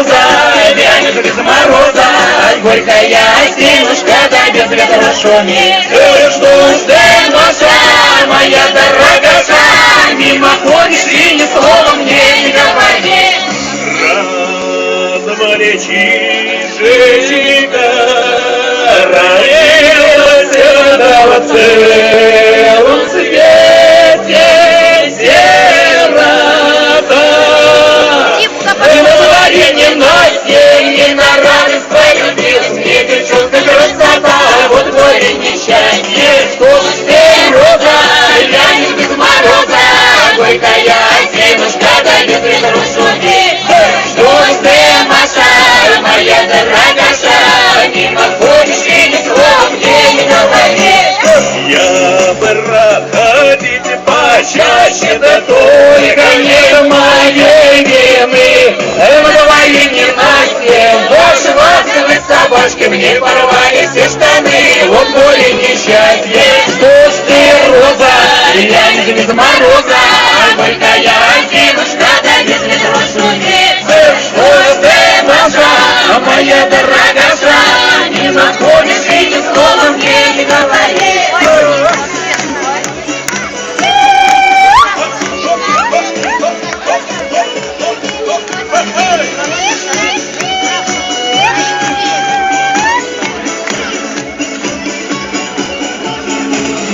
мороза, вянет без мороза, горькая зимушка, да без ветра шумит. Что ж ты, Маша, моя дорогая, мимо ходишь и ни слова мне не говори. Размолечи, жечка, родилась на целом свете сирота. На дворе ненастье, не на радость полюбилась, мне девчонка красота, вот горе несчастье. Что ж ты, роза, вянет без мороза, горькая зимушка, да без ветра шумит. Что ж ты, Маша, моя дорогая, мимо ходишь и ни слова мне не говори. Я бы проходить почаще, да только не моей вины. В твоей ненастье ваши ласковые собачки мне порвали все штаны. Вот горе несчастье. Что ж ты, роза, вянет без мороза, горькая зимушка, да без ветра шумит. Что ж ты, Маша, моя дорогая, мимо ходишь и ни слова мне не говори.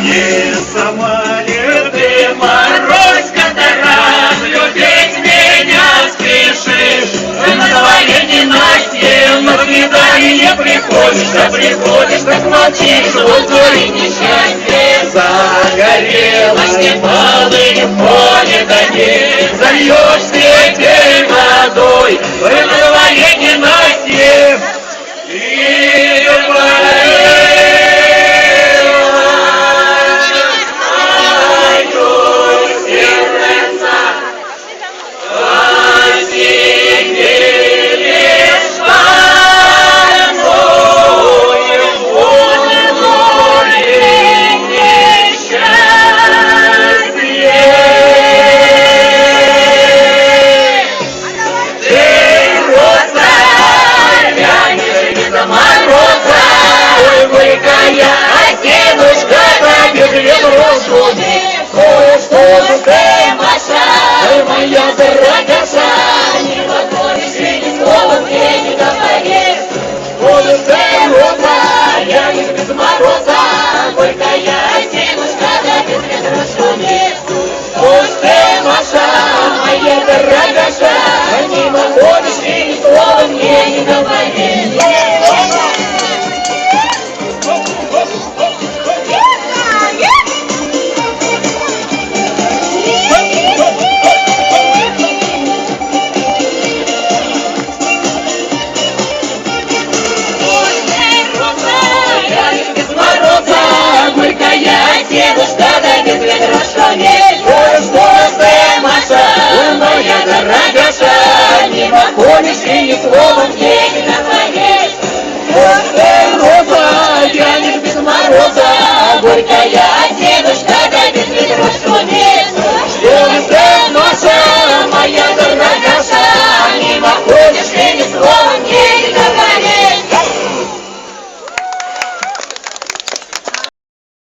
Не сама ли ты, Морозька, да разлюбить меня спешишь? На твоей ненастье на свидание приходишь, да приходишь, так молчишь, вот горе несчастье. Загорелась непалый в поле дани, зальешь теперь водой, на твоей ненастье и моя дорогая, не выходишь и ни слова мне не говори. Что ты, роза, вянет без мороза, горькая зимушка, да без ветра шумит. Что ж ты, Маша, моя дорогая, не выходишь и ни слова мне не говори. Девушка, да без ветра шумит. Что ты, Маша, моя дорогая, не выходишь и ни слова мне